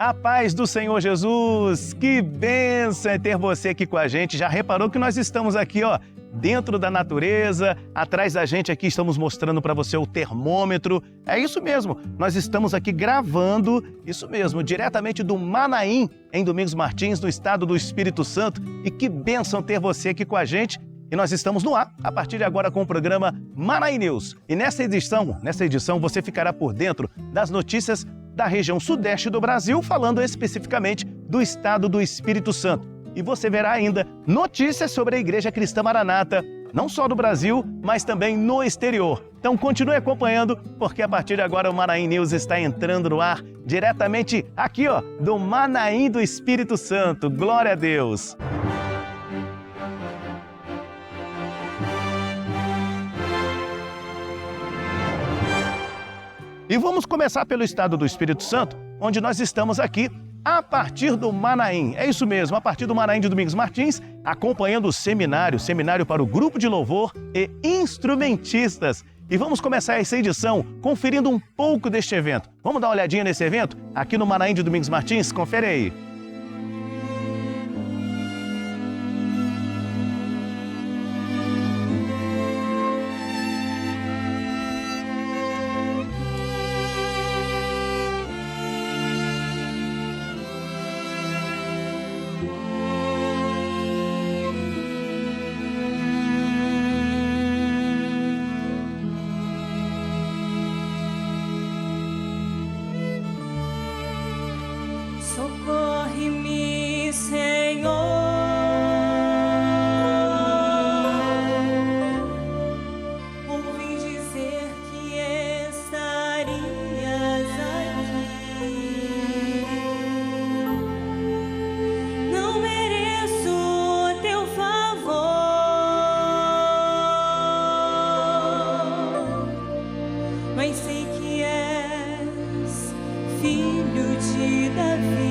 A paz do Senhor Jesus! Que bênção é ter você aqui com a gente. Já reparou que nós estamos aqui, dentro da natureza? Atrás da gente aqui estamos mostrando para você o termômetro. É isso mesmo, nós estamos aqui gravando, isso mesmo, diretamente do Manaim, em Domingos Martins, no estado do Espírito Santo. E que bênção ter você aqui com a gente. E nós estamos no ar, a partir de agora, com o programa Manaim News. E nessa edição você ficará por dentro das notícias da região sudeste do Brasil, falando especificamente do estado do Espírito Santo. E você verá ainda notícias sobre a Igreja Cristã Maranata, não só do Brasil, mas também no exterior. Então continue acompanhando, porque a partir de agora o Manaim News está entrando no ar, diretamente aqui, do Manaim do Espírito Santo. Glória a Deus! E vamos começar pelo estado do Espírito Santo, onde nós estamos aqui a partir do Manaim. É isso mesmo, a partir do Manaim de Domingos Martins, acompanhando o seminário para o grupo de louvor e instrumentistas. E vamos começar essa edição conferindo um pouco deste evento. Vamos dar uma olhadinha nesse evento? Aqui no Manaim de Domingos Martins, confere aí. Socorre-me, Senhor, ouvi dizer que estarias aqui. Não mereço teu favor, mas sei que és filho de Davi.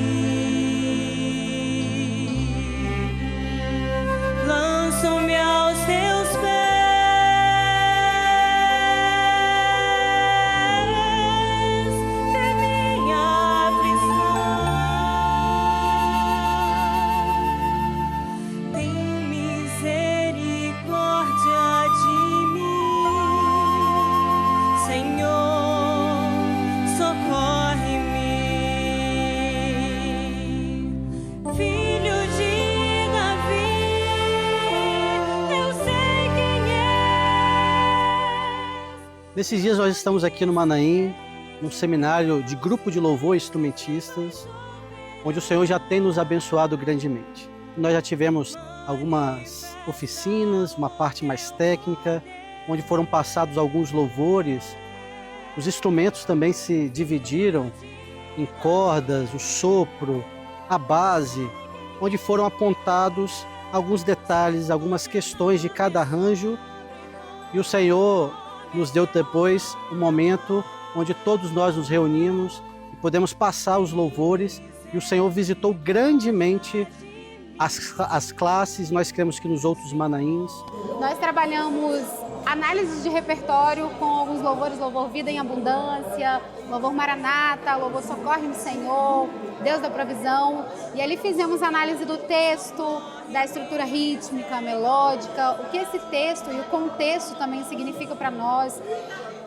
Lançam-me aos teus pés, de minha aflição. Tem misericórdia de mim, Senhor, socorre-me. Filho de Davi, eu sei quem és. Nesses dias nós estamos aqui no Manaim, num seminário de grupo de louvor e instrumentistas, onde o Senhor já tem nos abençoado grandemente. Nós já tivemos algumas oficinas, uma parte mais técnica, onde foram passados alguns louvores. Os instrumentos também se dividiram em cordas, o sopro, a base, onde foram apontados alguns detalhes, algumas questões de cada arranjo. E o Senhor nos deu depois um momento onde todos nós nos reunimos e podemos passar os louvores. E o Senhor visitou grandemente as classes, nós cremos que nos outros Manaíns. Nós trabalhamos análise de repertório com alguns louvores, louvor Vida em Abundância, louvor Maranata, louvor Socorre-me, Senhor, Deus da Provisão. E ali fizemos análise do texto, da estrutura rítmica, melódica, o que esse texto e o contexto também significa para nós.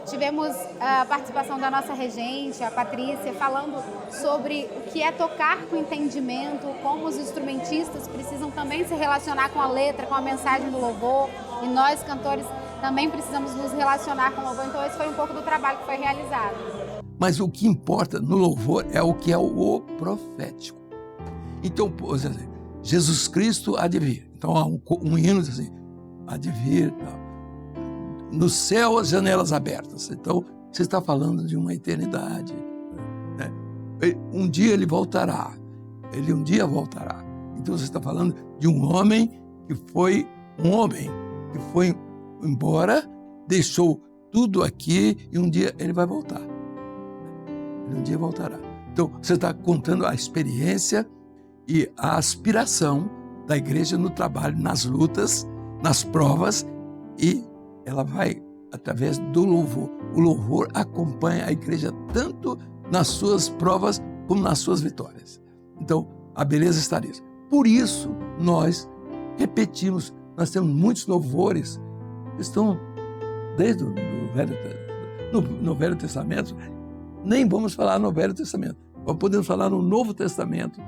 Tivemos a participação da nossa regente, a Patrícia, falando sobre o que é tocar com entendimento, como os instrumentistas precisam também se relacionar com a letra, com a mensagem do louvor, e nós, cantores, também precisamos nos relacionar com o louvor. Então esse foi um pouco do trabalho que foi realizado. Mas o que importa no louvor é o que é o profético. Então, por exemplo, Jesus Cristo há de vir. Então há um hino diz assim, há de vir, no céu as janelas abertas. Então você está falando de uma eternidade, né? Um dia ele voltará, ele um dia voltará. Então você está falando de um homem que foi embora, deixou tudo aqui e um dia ele vai voltar. Ele um dia voltará. Então você está contando a experiência e a aspiração da igreja no trabalho, nas lutas, nas provas, e ela vai através do louvor. O louvor acompanha a igreja tanto nas suas provas como nas suas vitórias. Então, a beleza está nisso. Por isso, nós repetimos, nós temos muitos louvores que estão desde o Velho Testamento, nem vamos falar no Velho Testamento, mas podemos falar no Novo Testamento,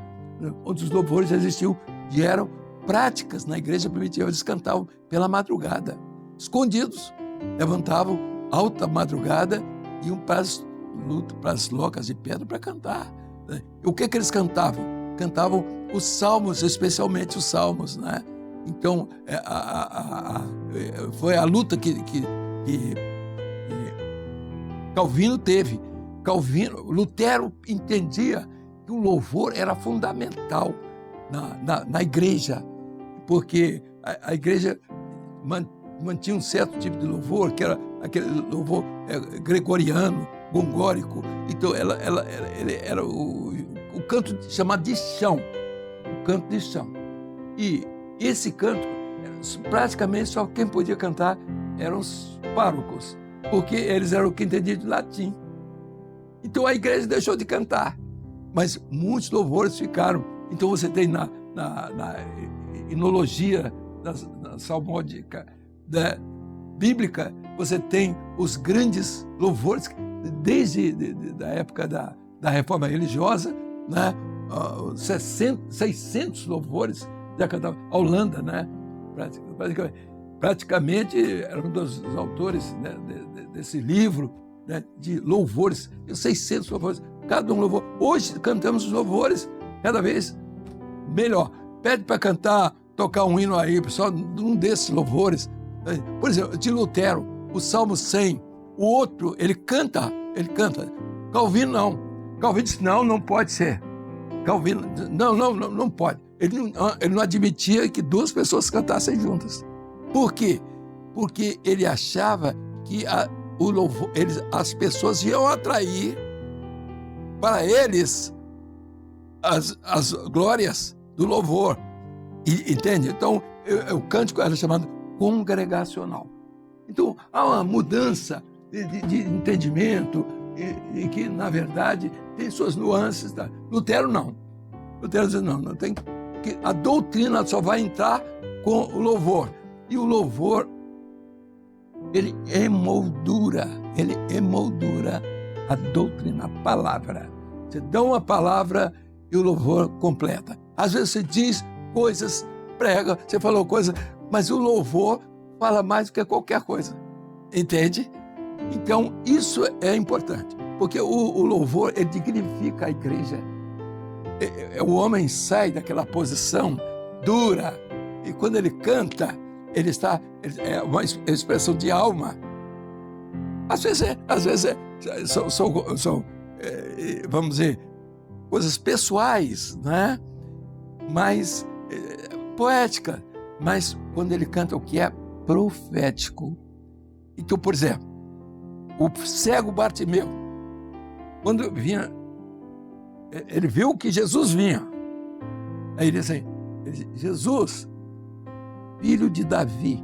onde os louvores já existiam e eram práticas na igreja primitiva. Eles cantavam pela madrugada, escondidos, levantavam alta madrugada e iam para as locas de pedra para cantar. O que eles cantavam? Cantavam os salmos, especialmente os salmos, né? Então, foi a luta que Calvino teve. Lutero entendia que o louvor era fundamental na igreja, porque a igreja mantinha um certo tipo de louvor, que era aquele louvor gregoriano, gongórico. Então, ele era o canto chamado de chão, o canto de chão. E esse canto, praticamente só quem podia cantar eram os párocos, porque eles eram que entendiam de latim. Então a igreja deixou de cantar, mas muitos louvores ficaram. Então você tem na enologia da salmódica bíblica, você tem os grandes louvores, desde da época da reforma religiosa, né? 600 louvores já cantavam. A Holanda, né? Praticamente era um dos autores, né, desse livro, né, de louvores, 600 louvores, cada um louvor. Hoje cantamos os louvores cada vez melhor. Pede para cantar, tocar um hino aí, só um desses louvores. Por exemplo, de Lutero, o Salmo 100, o outro, ele canta. Calvino não. Calvino disse, não pode ser. Calvino, não pode. Ele não admitia que duas pessoas cantassem juntas. Por quê? Porque ele achava que o louvor, as pessoas iam atrair para eles as glórias do louvor. Entende? Então, o cântico era chamado congregacional. Então, há uma mudança de entendimento e que, na verdade, tem suas nuances. Tá? Lutero não. Lutero diz, não tem que a doutrina só vai entrar com o louvor. E o louvor, ele emoldura a doutrina, a palavra. Você dá uma palavra e o louvor completa. Às vezes você diz coisas, prega, você falou coisas, mas o louvor fala mais do que qualquer coisa. Entende? Então, isso é importante, porque o louvor, ele dignifica a igreja. O homem sai daquela posição dura e quando ele canta, é uma expressão de alma. Às vezes são vamos dizer, coisas pessoais, né? Mas poética. Mas quando ele canta o que é profético. Então, por exemplo, o cego Bartimeu, quando vinha, ele viu que Jesus vinha. Aí ele disse assim, Jesus, filho de Davi,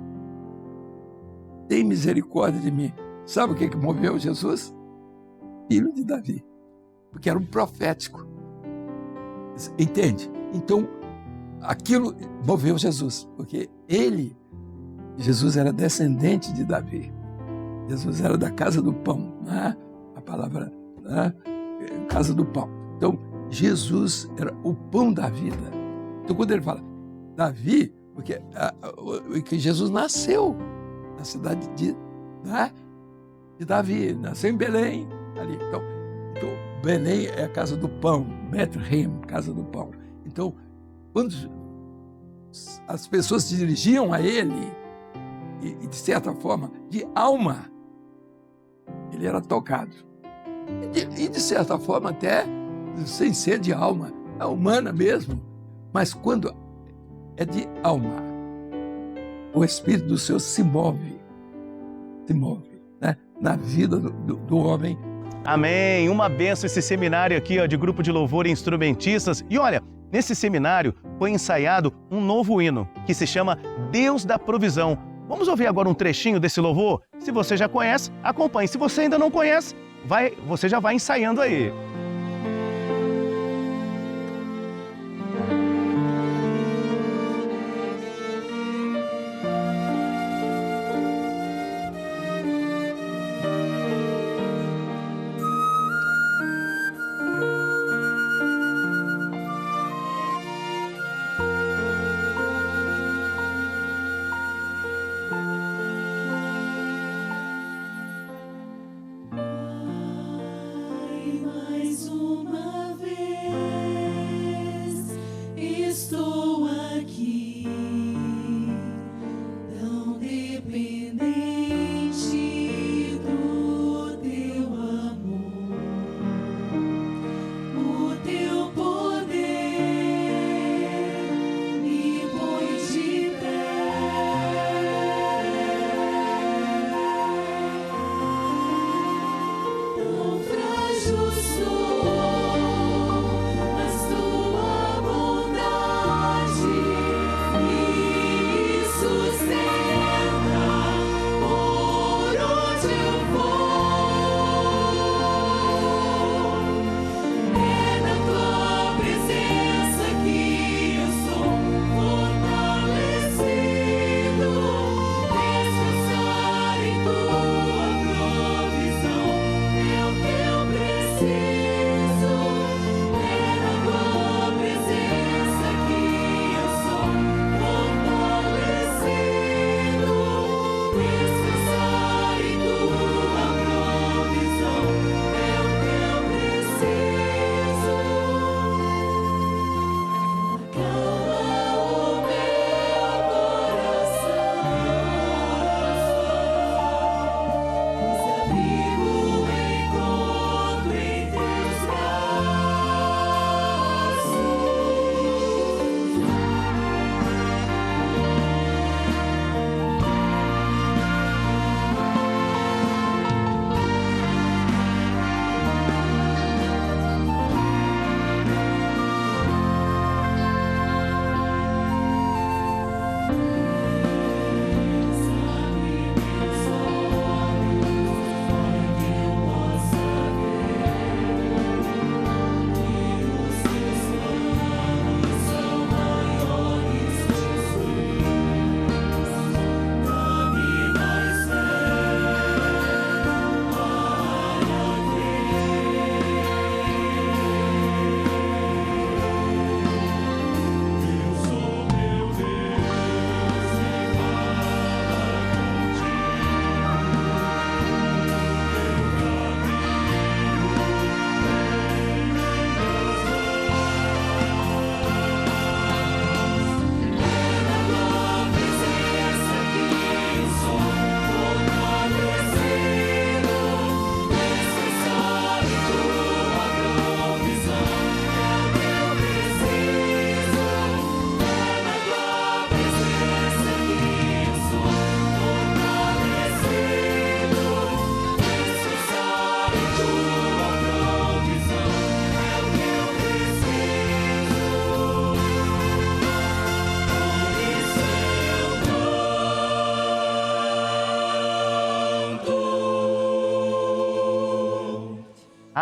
tem misericórdia de mim. Sabe o que moveu Jesus? Filho de Davi. Porque era um profético. Entende? Então, aquilo moveu Jesus. Porque Jesus era descendente de Davi. Jesus era da casa do pão. Né? A palavra, né? Casa do pão. Então, Jesus era o pão da vida. Então, quando ele fala Davi, porque Jesus nasceu na cidade de Davi, nasceu em Belém, ali. Então, Belém é a casa do pão, Bethlehem, casa do pão. Então, quando as pessoas se dirigiam a ele, e de certa forma, de alma, ele era tocado. E de certa forma, até sem ser de alma, é humana mesmo. Mas quando é de alma, o Espírito do Senhor se move, né? Na vida do homem. Amém. Uma benção esse seminário aqui, ó, de grupo de louvor e instrumentistas. E olha, nesse seminário foi ensaiado um novo hino que se chama Deus da Provisão. Vamos ouvir agora um trechinho desse louvor? Se você já conhece, acompanhe. Se você ainda não conhece, você já vai ensaiando aí.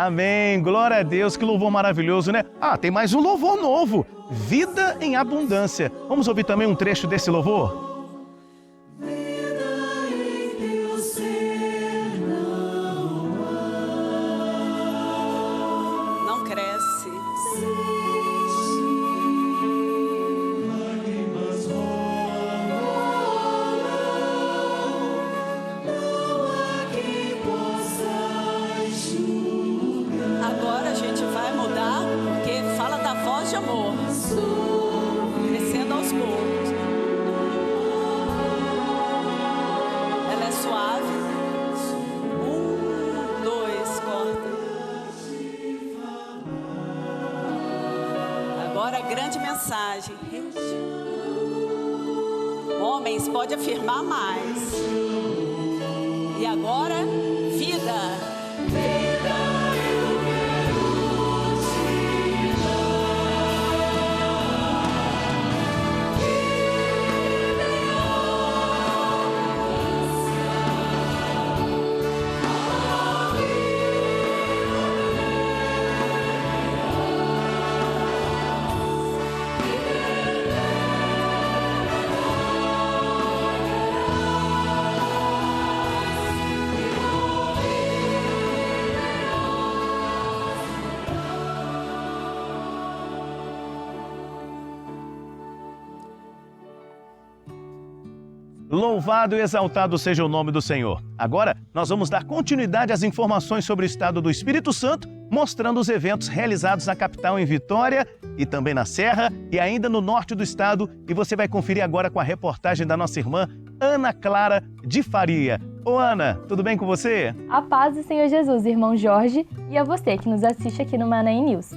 Amém, glória a Deus, que louvor maravilhoso, né? Ah, tem mais um louvor novo, Vida em Abundância. Vamos ouvir também um trecho desse louvor? Não cresce. Agora a gente vai mudar, porque fala da voz de amor, crescendo aos poucos. Ela é suave. 1, 2, corta. Agora a grande mensagem. Homens, pode afirmar mais. E agora, vida. Louvado e exaltado seja o nome do Senhor. Agora, nós vamos dar continuidade às informações sobre o estado do Espírito Santo, mostrando os eventos realizados na capital em Vitória e também na Serra e ainda no norte do estado. E você vai conferir agora com a reportagem da nossa irmã Ana Clara de Faria. Ô Ana, tudo bem com você? A paz do Senhor Jesus, irmão Jorge, e a você que nos assiste aqui no Manaim News.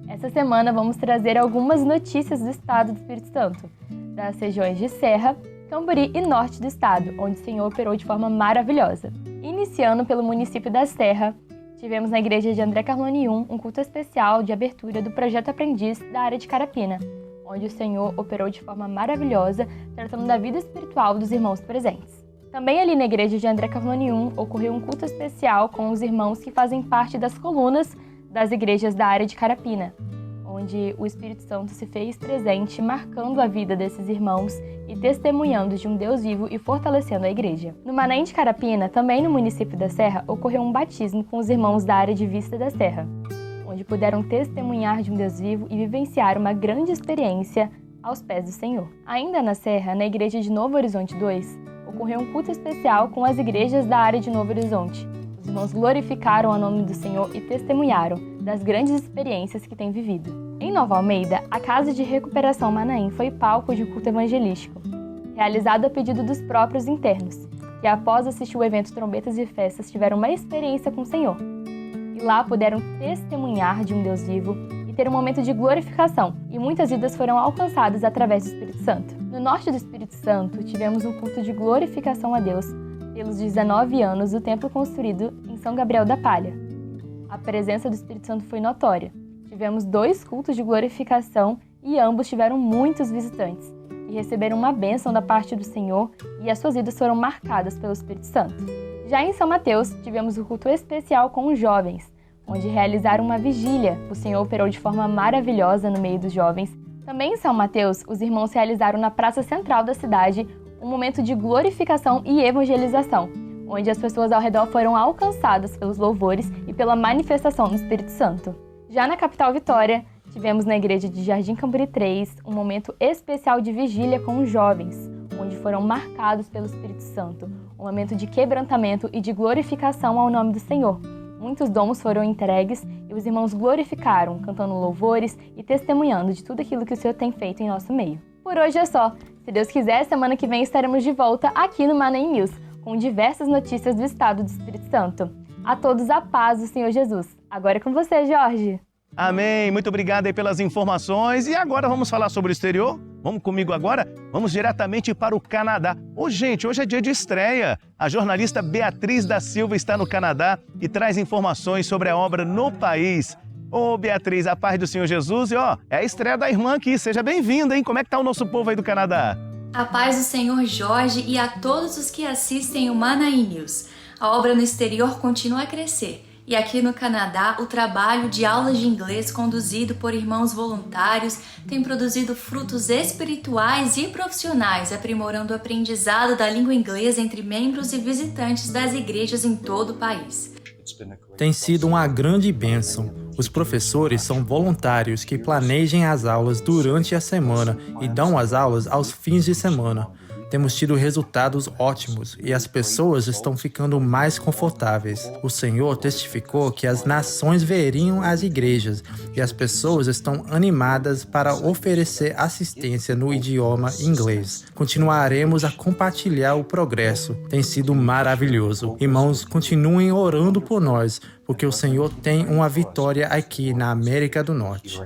Essa semana vamos trazer algumas notícias do estado do Espírito Santo, das regiões de Serra, Camburi e norte do estado, onde o Senhor operou de forma maravilhosa. Iniciando pelo município da Serra, tivemos na igreja de André Carlone 1 um culto especial de abertura do Projeto Aprendiz da área de Carapina, onde o Senhor operou de forma maravilhosa, tratando da vida espiritual dos irmãos presentes. Também ali na igreja de André Carlone 1 ocorreu um culto especial com os irmãos que fazem parte das colunas das igrejas da área de Carapina, onde o Espírito Santo se fez presente, marcando a vida desses irmãos e testemunhando de um Deus vivo e fortalecendo a igreja. No Manaim de Carapina, também no município da Serra, ocorreu um batismo com os irmãos da área de Vista da Serra, onde puderam testemunhar de um Deus vivo e vivenciar uma grande experiência aos pés do Senhor. Ainda na Serra, na igreja de Novo Horizonte 2, ocorreu um culto especial com as igrejas da área de Novo Horizonte. Os irmãos glorificaram o nome do Senhor e testemunharam das grandes experiências que têm vivido. Em Nova Almeida, a Casa de Recuperação Manaim foi palco de um culto evangelístico, realizado a pedido dos próprios internos, que após assistir o evento Trombetas e Festas tiveram uma experiência com o Senhor. E lá puderam testemunhar de um Deus vivo e ter um momento de glorificação, e muitas vidas foram alcançadas através do Espírito Santo. No norte do Espírito Santo, tivemos um culto de glorificação a Deus pelos 19 anos do templo construído em São Gabriel da Palha. A presença do Espírito Santo foi notória. Tivemos 2 cultos de glorificação e ambos tiveram muitos visitantes e receberam uma bênção da parte do Senhor e as suas vidas foram marcadas pelo Espírito Santo. Já em São Mateus, tivemos um culto especial com os jovens, onde realizaram uma vigília. O Senhor operou de forma maravilhosa no meio dos jovens. Também em São Mateus, os irmãos realizaram na praça central da cidade um momento de glorificação e evangelização, onde as pessoas ao redor foram alcançadas pelos louvores e pela manifestação do Espírito Santo. Já na capital Vitória, tivemos na igreja de Jardim Camburi 3 um momento especial de vigília com os jovens, onde foram marcados pelo Espírito Santo, um momento de quebrantamento e de glorificação ao nome do Senhor. Muitos dons foram entregues e os irmãos glorificaram, cantando louvores e testemunhando de tudo aquilo que o Senhor tem feito em nosso meio. Por hoje é só. Se Deus quiser, semana que vem estaremos de volta aqui no Manaim News, com diversas notícias do estado do Espírito Santo. A todos a paz do Senhor Jesus. Agora é com você, Jorge. Amém, muito obrigado aí pelas informações. E agora vamos falar sobre o exterior? Vamos comigo agora? Vamos diretamente para o Canadá. Gente, hoje é dia de estreia. A jornalista Beatriz da Silva está no Canadá e traz informações sobre a obra no país. Beatriz, a paz do Senhor Jesus. E é a estreia da irmã aqui. Seja bem-vinda, hein? Como é que tá o nosso povo aí do Canadá? A paz do Senhor Jorge e a todos os que assistem o Manaim News. A obra no exterior continua a crescer E aqui no Canadá, o trabalho de aulas de inglês conduzido por irmãos voluntários tem produzido frutos espirituais e profissionais, aprimorando o aprendizado da língua inglesa entre membros e visitantes das igrejas em todo o país. Tem sido uma grande bênção. Os professores são voluntários que planejam as aulas durante a semana e dão as aulas aos fins de semana. Temos tido resultados ótimos e as pessoas estão ficando mais confortáveis. O Senhor testificou que as nações veriam as igrejas e as pessoas estão animadas para oferecer assistência no idioma inglês. Continuaremos a compartilhar o progresso. Tem sido maravilhoso. Irmãos, continuem orando por nós, porque o Senhor tem uma vitória aqui na América do Norte.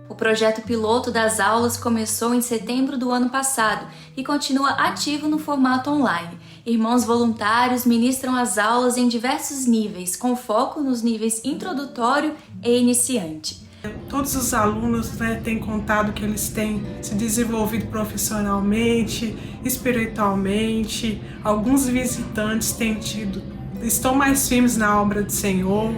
O projeto piloto das aulas começou em setembro do ano passado e continua ativo no formato online. Irmãos voluntários ministram as aulas em diversos níveis, com foco nos níveis introdutório e iniciante. Todos os alunos têm contado que eles têm se desenvolvido profissionalmente, espiritualmente. Alguns visitantes estão mais firmes na obra do Senhor.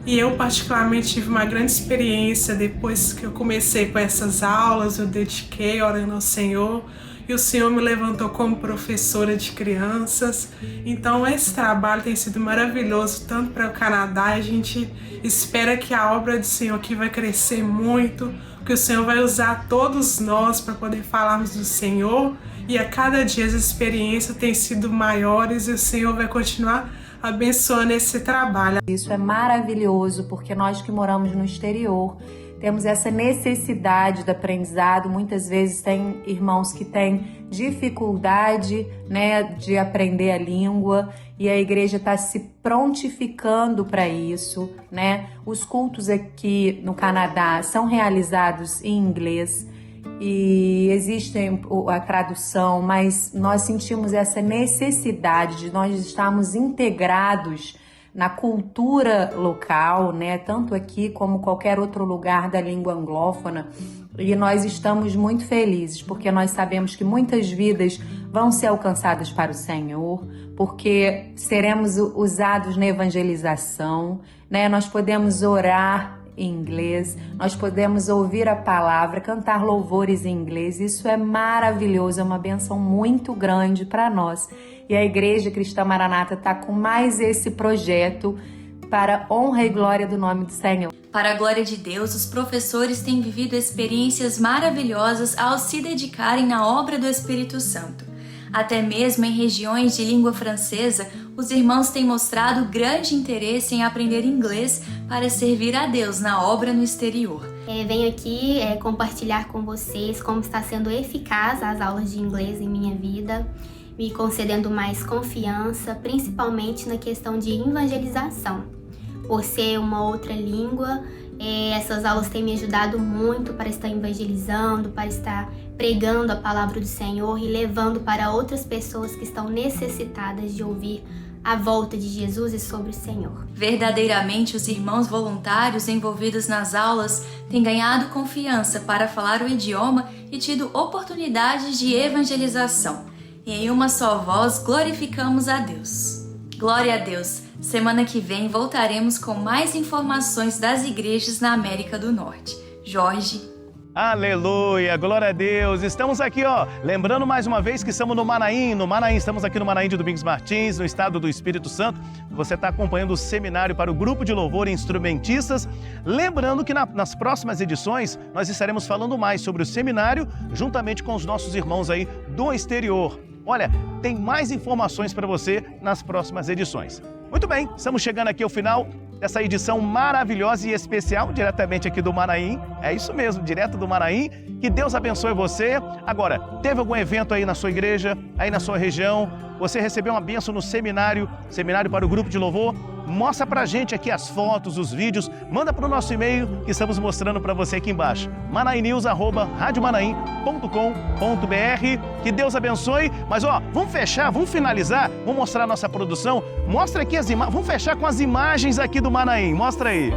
E eu particularmente tive uma grande experiência depois que eu comecei com essas aulas, eu dediquei orando ao Senhor e o Senhor me levantou como professora de crianças. Então esse trabalho tem sido maravilhoso tanto para o Canadá, a gente espera que a obra do Senhor aqui vai crescer muito, que o Senhor vai usar todos nós para poder falarmos do Senhor e a cada dia as experiências têm sido maiores e o Senhor vai continuar abençoando esse trabalho. Isso é maravilhoso, porque nós que moramos no exterior temos essa necessidade de aprendizado. Muitas vezes tem irmãos que têm dificuldade, de aprender a língua e a igreja está se prontificando para isso, Os cultos aqui no Canadá são realizados em inglês e existe a tradução, mas nós sentimos essa necessidade de nós estarmos integrados na cultura local, tanto aqui como qualquer outro lugar da língua anglófona, e nós estamos muito felizes, porque nós sabemos que muitas vidas vão ser alcançadas para o Senhor, porque seremos usados na evangelização, Nós podemos orar em inglês, nós podemos ouvir a palavra, cantar louvores em inglês. Isso é maravilhoso, é uma bênção muito grande para nós. E a Igreja Cristã Maranata está com mais esse projeto para honra e glória do nome do Senhor. Para a glória de Deus, os professores têm vivido experiências maravilhosas ao se dedicarem na obra do Espírito Santo. Até mesmo em regiões de língua francesa, os irmãos têm mostrado grande interesse em aprender inglês para servir a Deus na obra no exterior. Venho aqui compartilhar com vocês como está sendo eficaz as aulas de inglês em minha vida, me concedendo mais confiança, principalmente na questão de evangelização. Por ser uma outra língua, essas aulas têm me ajudado muito para estar evangelizando, para estar pregando a palavra do Senhor e levando para outras pessoas que estão necessitadas de ouvir a volta de Jesus e sobre o Senhor. Verdadeiramente, os irmãos voluntários envolvidos nas aulas têm ganhado confiança para falar o idioma e tido oportunidades de evangelização. E em uma só voz glorificamos a Deus. Glória a Deus! Semana que vem voltaremos com mais informações das igrejas na América do Norte. Jorge. Aleluia, glória a Deus. Estamos aqui, lembrando mais uma vez que estamos no Manaim, estamos aqui no Manaim de Domingos Martins, no estado do Espírito Santo. Você está acompanhando o seminário para o grupo de louvor e instrumentistas. Lembrando que nas próximas edições nós estaremos falando mais sobre o seminário, juntamente com os nossos irmãos aí do exterior. Olha, tem mais informações para você nas próximas edições. Muito bem, estamos chegando aqui ao final dessa edição maravilhosa e especial, diretamente aqui do Manaim. É isso mesmo, direto do Manaim. Que Deus abençoe você. Agora, teve algum evento aí na sua igreja, aí na sua região? Você recebeu uma bênção no seminário para o grupo de louvor? Mostra pra gente aqui as fotos, os vídeos, manda pro nosso e-mail que estamos mostrando para você aqui embaixo. manainews@radiomanaim.com.br. Que Deus abençoe. Mas vamos finalizar, vamos mostrar a nossa produção. Mostra aqui as imagens, vamos fechar com as imagens aqui do Manaim. Mostra aí.